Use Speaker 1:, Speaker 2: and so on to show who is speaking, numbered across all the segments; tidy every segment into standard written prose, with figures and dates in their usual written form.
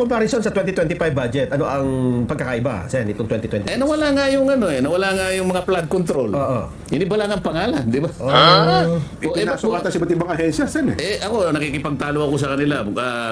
Speaker 1: comparison sa 2025 budget, ano ang pagkakaiba, Sen, itong 2026?
Speaker 2: Nawala nga yung nawala nga yung mga flood control.
Speaker 1: Oo.
Speaker 2: Hindi ba lang ang pangalan, di ba?
Speaker 3: Pinasok ata sa iba't ibang ahensya, Sen
Speaker 2: Ako, nakikipagtalo ako sa kanila.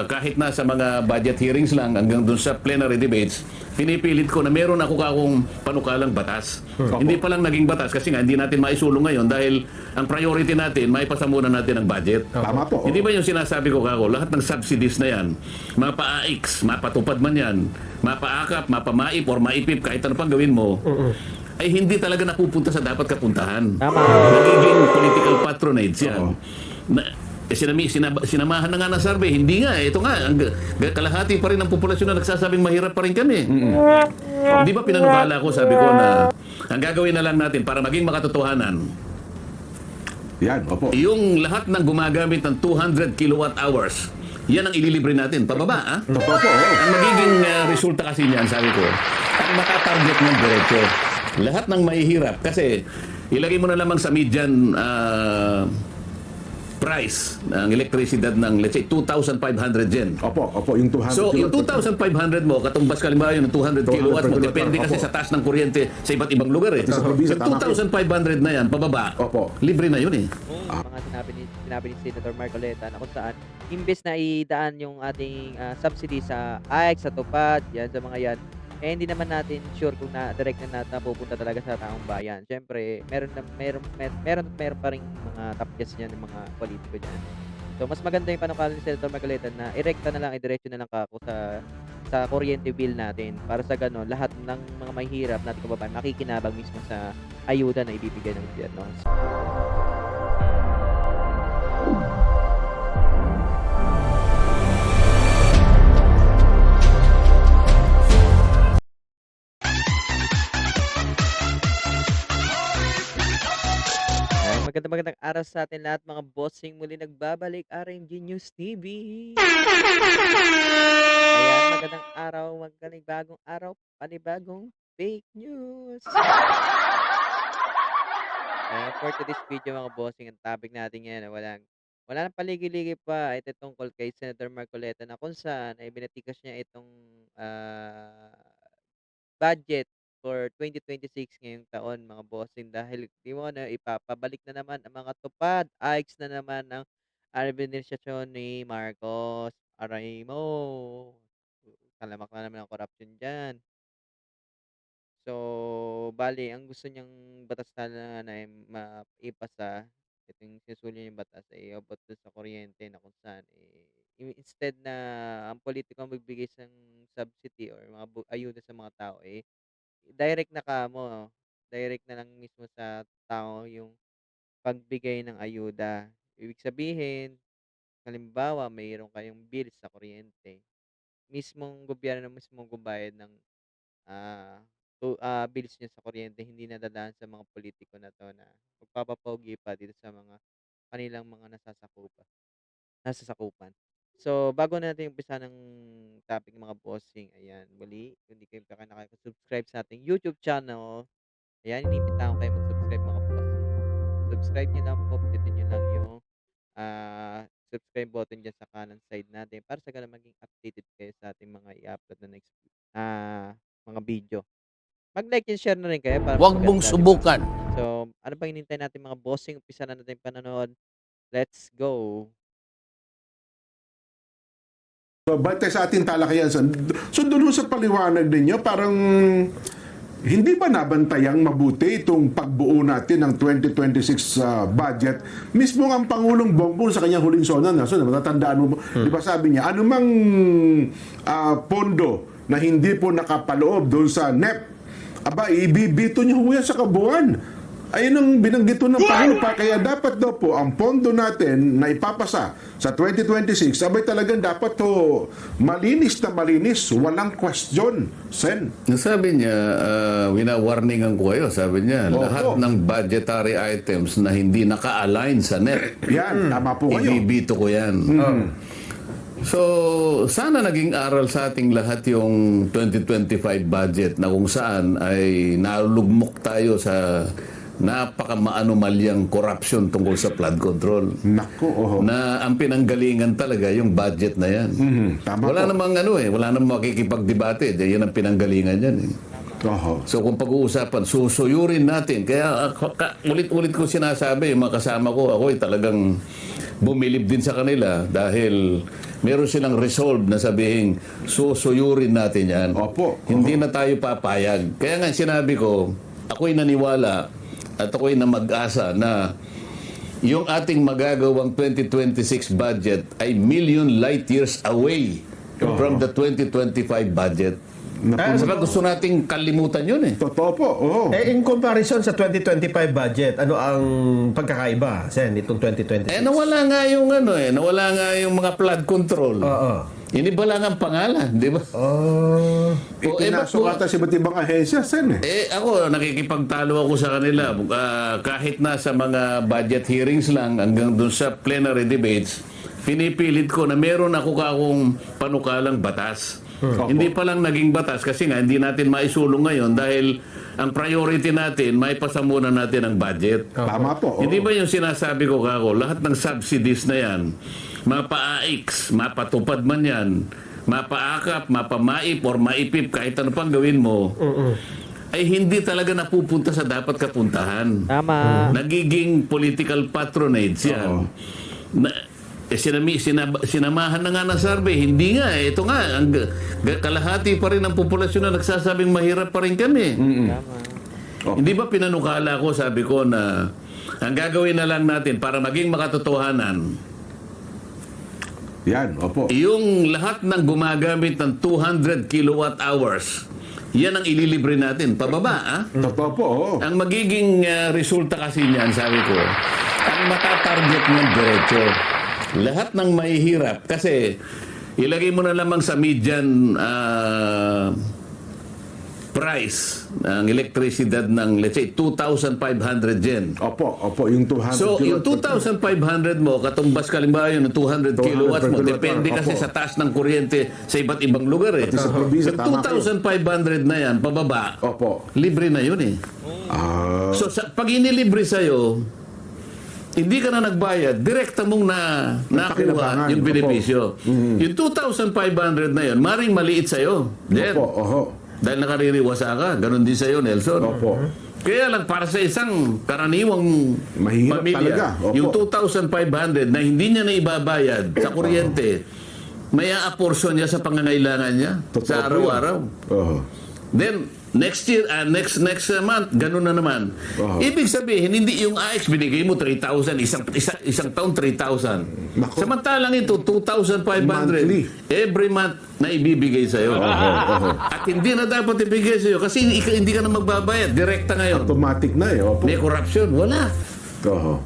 Speaker 2: Kahit na sa mga budget hearings lang, hanggang dun sa plenary debates, pinipilit ko na meron ako kakong panukalang batas. Hindi pa lang naging batas kasi nga hindi natin maisulong ngayon dahil ang priority natin, maipasa muna natin ang budget.
Speaker 3: Tama po.
Speaker 2: Hindi ba yung sinasabi ko kako, lahat ng subsidies na yan, mapa-AX, mapatupad man yan, mapa-akap, mapa-maip or maipip, kahit ano pang gawin mo, ay hindi talaga napupunta sa dapat kapuntahan. Nagiging political patronage yan. Sinamahan na nga ng survey. Hindi nga. Ito nga. Kalahati pa rin ang populasyon na nagsasabing mahirap pa rin kami. Di ba pinanukala ko, sabi ko na ang gagawin na lang natin para maging makatotohanan,
Speaker 3: Yan, opo.
Speaker 2: yung lahat ng gumagamit ng 200 kilowatt hours, yan ang ililibre natin. Pababa,
Speaker 3: Opo, opo.
Speaker 2: Ang magiging resulta kasi niyan, sabi ko, ang makatarget ng diretso, lahat ng mahihirap. Kasi ilagay mo na lamang sa median price ng elektrisidad ng, let's say, 2,500 yen.
Speaker 3: Opo, opo, yung 200
Speaker 2: So, yung
Speaker 3: kilowatt.
Speaker 2: 2,500 mo, katumbas kalimbawa yun, 200 kilowatt mo,
Speaker 3: kilowatt,
Speaker 2: depende kasi
Speaker 3: opo.
Speaker 2: sa taas ng kuryente sa iba't ibang lugar eh.
Speaker 3: Sa
Speaker 2: So,
Speaker 3: probinsya, tama po.
Speaker 2: 2,500 na yan, pababa,
Speaker 3: Opo.
Speaker 2: libre na yun eh.
Speaker 4: Mga sinabi ni Senator Marcoleta na kung saan imbes na idaan yung ating subsidy sa AIC, sa TUPAD, yan, sa mga yan, hindi naman natin sure kung direct na napupunta talaga sa taong bayan. Siyempre, meron pa ring mga tapyas niyan ng mga politiko diyan. So, mas maganda yung panukala ni Senator Marcoleta na irekta na lang, idiretso na lang kako sa kuryente bill natin para sa gano'n, lahat ng mga mahihirap natin kababayan makikinabang mismo sa ayuda na ibibigay ng gobyerno. Magandang araw sa atin lahat mga bossing, muli nagbabalik RMG News TV. Ayan, magandang araw, bagong araw, panibagong fake news. For today's video mga bossing, ang topic natin ngayon, wala nang paligi-ligi pa. Ito tungkol kay Senator Marcoleta na kung saan ay binatikas niya itong budget for 2026 ngayong taon mga bossing dahil di mo na ipapabalik na naman ang mga tupad, AIX na naman ng administrasyon ni Marcos. Aray mo, talamak na naman ang corruption dyan. So, bali, ang gusto niyang batas na ay maipasa, itong sinusulyo yung batas ay abot doon sa kuryente na kung saan instead na ang politiko ang magbigay ng subsidy or mga ayuda sa mga tao direct na direct na lang mismo sa tao yung pagbigay ng ayuda. Ibig sabihin, halimbawa, mayroon kayong bill sa kuryente. Mismong gobyerno mismong gumbayad ng bills niya sa kuryente, hindi nadadaan sa mga politiko na to na magpapapogi pa dito sa mga kanilang mga nasasakupan. So, bago natin umpisa ng topic mga bossing, ayan, muli, kung hindi kayo nakaka-subscribe sa ating YouTube channel, ayan, inimbitahan ko kayo mag-subscribe mga bossing. Subscribe nyo lang po, pindutin nyo lang yung subscribe button dyan sa kanan side natin para sa ganun maging updated kayo sa ating mga i-upload na next mga video. Mag-like and share na rin kayo para
Speaker 5: Huwag mong
Speaker 4: maganda,
Speaker 5: subukan.
Speaker 4: diba? So, ano pang hinintay natin mga bossing? Umpisa na natin panonood. Let's go!
Speaker 3: So, balik tayo sa ating talakayan. So, doon sa paliwanag ninyo, parang hindi ba nabantayang mabuti itong pagbuo natin ng 2026 budget? Mismo ang Pangulong Bongbong sa kanyang huling sona, so, matatandaan mo, di ba sabi niya, anumang pondo na hindi po nakapaloob doon sa NEP, aba, ibibito niyo ho yan sa kabuuan. Ayun ang binanggit ng Pangulo pa. Kaya dapat daw po ang pondo natin na ipapasa sa 2026, abay talagang dapat to malinis na malinis, walang question, Sen.
Speaker 2: Sabi niya, wina-warningan ko kayo, sabi niya, lahat ng budgetary items na hindi naka-align sa NEP,
Speaker 3: Yan, tama po kayo.
Speaker 2: ibibito ko yan. So, sana naging aral sa ating lahat yung 2025 budget na kung saan ay nalugmok tayo sa napaka-maanomalyang corruption tungkol sa flood control.
Speaker 3: Nako, oho.
Speaker 2: Na ang pinanggalingan talaga yung budget na yan.
Speaker 3: Tama
Speaker 2: Wala
Speaker 3: po.
Speaker 2: namang wala namang makikipagdebate. Yan ang pinanggalingan yan.
Speaker 3: Oho.
Speaker 2: So kung pag-uusapan, susuyurin natin. Kaya ulit-ulit ko sinasabi, yung mga kasama ko, ako ay talagang bumilib din sa kanila dahil meron silang resolve na sabihin, susuyurin natin yan.
Speaker 3: Opo.
Speaker 2: Hindi na tayo papayag. Kaya nga sinabi ko, ako'y naniwala at ako'y na mag-asa na yung ating magagawang 2026 budget ay million light years away from the 2025 budget. Saka gusto nating kalimutan yun eh.
Speaker 3: Totoo po, oho.
Speaker 1: In comparison sa 2025 budget, ano ang pagkakaiba, Sen, itong 2026?
Speaker 2: Nawala nga yung nawala nga yung mga flood control.
Speaker 1: Oo.
Speaker 2: Iniba lang ang pangalan, di ba?
Speaker 1: Oh.
Speaker 3: Itinasok ata sa iba't ibang ahensya, Sen
Speaker 2: Ako, nakikipagtalo ako sa kanila. Kahit na sa mga budget hearings lang, hanggang dun sa plenary debates, pinipilit ko na meron akong panukalang batas. Hindi pa lang naging batas kasi nga hindi natin maisulong ngayon dahil ang priority natin, maipasa muna natin ang budget.
Speaker 3: Tama po, oho.
Speaker 2: Hindi ba yung sinasabi ko kako, lahat ng subsidies na yan, mapa-AX, mapatupad man yan, mapa-akap, mapa-maip or maipip, kahit ano pang gawin mo, ay hindi talaga napupunta sa dapat kapuntahan.
Speaker 4: Tama.
Speaker 2: Nagiging political patronage yan. Sinamahan na nga ng survey. Hindi nga. Ito nga. Kalahati pa rin ang populasyon na nagsasabing mahirap pa rin kami.
Speaker 4: Tama.
Speaker 2: Hindi ba pinanukala ko, sabi ko na ang gagawin na lang natin para maging makatotohanan,
Speaker 3: Yan, opo.
Speaker 2: yung lahat ng gumagamit ng 200 kilowatt hours, yan ang ililibre natin. Pababa, ah?
Speaker 3: Totoo po, oho.
Speaker 2: Ang magiging resulta kasi niyan, sabi ko, ang matatarget ng diretso. Lahat ng mahihirap. Kasi, ilagay mo na lamang sa median price ng elektrisidad ng, let's say, 2,500 yen.
Speaker 3: Opo, yung 200
Speaker 2: So, yung
Speaker 3: kilowatts.
Speaker 2: 2,500 mo, katumbas kalimbawa yun, 200 kilowatts mo,
Speaker 3: per
Speaker 2: depende
Speaker 3: kilowatt,
Speaker 2: kasi
Speaker 3: opo.
Speaker 2: sa taas ng kuryente sa iba't ibang lugar eh.
Speaker 3: Pati sa probinsya,
Speaker 2: Yung
Speaker 3: tama po.
Speaker 2: 2,500 na yan, pababa,
Speaker 3: Opo.
Speaker 2: libre na yun eh. So, pag inilibre sa'yo, hindi ka na nagbayad, direkta mong nakuha
Speaker 3: Pakinabangan,
Speaker 2: yung
Speaker 3: opo.
Speaker 2: benepisyo. Yung 2,500 na yun, maring maliit sa'yo. Jen.
Speaker 3: Opo, oho.
Speaker 2: Dahil nakaririwasa ka, ganun din sa'yo, Nelson.
Speaker 3: Opo.
Speaker 2: Kaya lang para sa isang karaniwang
Speaker 3: Mahirap
Speaker 2: pamilya,
Speaker 3: talaga. Opo.
Speaker 2: yung 2,500 na hindi niya na ibabayad sa kuryente, may aaporsyon niya sa pangangailangan niya
Speaker 3: Totoo
Speaker 2: sa
Speaker 3: po
Speaker 2: araw-araw.
Speaker 3: yun. Oho.
Speaker 2: Then, next year, next month, ganun na naman.
Speaker 3: Oho.
Speaker 2: Ibig sabihin, hindi yung AX binigay mo 3,000, isang taon 3,000.
Speaker 3: Nako.
Speaker 2: Samantalang ito, 2,500
Speaker 3: Monthly.
Speaker 2: every month na ibibigay sa'yo.
Speaker 3: Oho.
Speaker 2: At hindi na dapat ibigay sa'yo kasi hindi ka na magbabayad. Direkta ngayon.
Speaker 3: Automatic na opo.
Speaker 2: May corruption. Wala.
Speaker 3: Oho.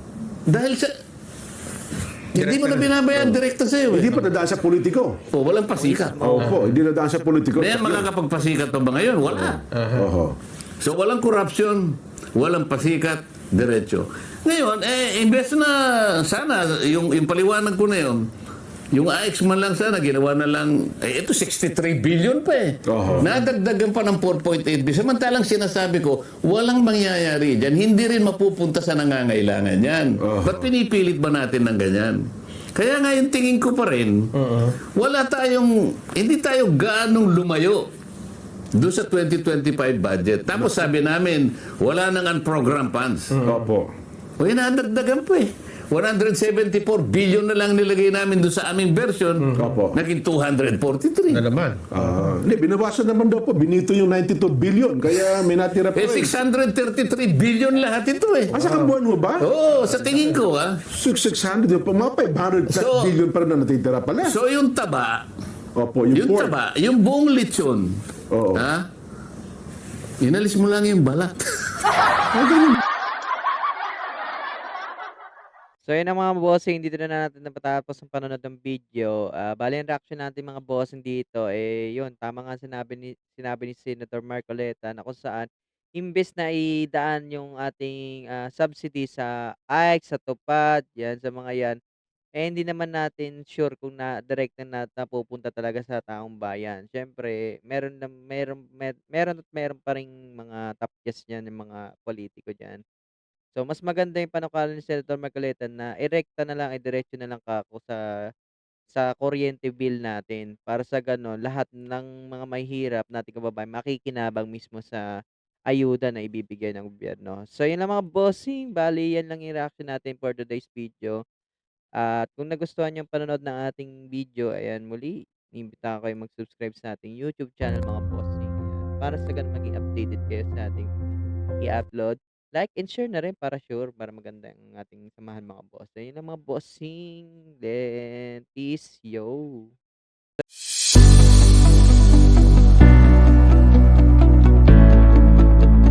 Speaker 2: Dahil sa... Hindi mo na binabayad direkta sa'yo.
Speaker 3: Hindi pa nadaan sa politiko.
Speaker 2: O, walang pasikat.
Speaker 3: Opo, hindi nadaan sa politiko.
Speaker 2: May makakapagpasikat pa ba ngayon? Wala.
Speaker 3: Oho.
Speaker 2: So, walang corruption, walang pasikat, diretso. Ngayon, imbes na sana, yung paliwanag ko na yun, yung AX man lang sana, ginawa na lang, ito 63 billion pa eh.
Speaker 3: Oho.
Speaker 2: Nadagdagan pa ng 4.8 billion. Samantalang sinasabi ko, walang mangyayari dyan. Hindi rin mapupunta sa nangangailangan yan.
Speaker 3: Oho.
Speaker 2: Ba't pinipilit ba natin ng ganyan? Kaya nga yung tingin ko pa rin, hindi tayo gaanong lumayo doon sa 2025 budget. Tapos sabi namin, wala nang unprogrammed funds.
Speaker 3: Opo.
Speaker 2: O yun, nadagdagan pa eh. 174 billion na lang nilagay namin doon sa aming version.
Speaker 3: Opo.
Speaker 2: Naging 243.
Speaker 1: Na naman.
Speaker 3: Hindi, binawasan naman daw po. Binito yung 92 billion. Kaya may natira pa.
Speaker 2: 633 billion lahat ito eh.
Speaker 3: Asa kang buwan mo ba?
Speaker 2: Oo, sa tingin ko
Speaker 3: 600. Yung mga 500
Speaker 2: So-
Speaker 3: billion pa rin na natitira pala.
Speaker 2: So yung taba,
Speaker 3: Opo, yung pork.
Speaker 2: yung buong lechon,
Speaker 3: Oo.
Speaker 2: ha? Inalis mo lang yung balat.
Speaker 4: So yun ang mga bossing, dito na natin napatapos ang panonood ng video. Bali ang reaction natin mga bossing dito, yun, tama nga sinabi ni Senator Marcoleta na kung saan, imbes na idaan yung ating subsidy sa AIC, sa TUPAD, yan, sa mga yan, hindi naman natin sure kung direct na napupunta talaga sa taong bayan. Siyempre, meron at meron pa ring mga tapyas niyan, yung mga politiko diyan. So, mas maganda yung panukala ni Senator Marcoleta na irekta na lang, idiretso na lang kako sa kuryente bill natin para sa gano'n lahat ng mga mahihirap nating kababayan makikinabang mismo sa ayuda na ibibigay ng gobyerno. So, yun lang mga bossing, bale yan lang yung reaction natin for today's video. At kung nagustuhan yung panonood ng ating video, ayan muli, inimbitahan ko kayong mag-subscribe sa ating YouTube channel mga bossing. Ayan, para sa gano'n maging updated kayo sa ating i-upload. Like and share na rin para sure, para maganda ang ating samahan mga boss. Ayun lang mga bossing. Then, peace yo.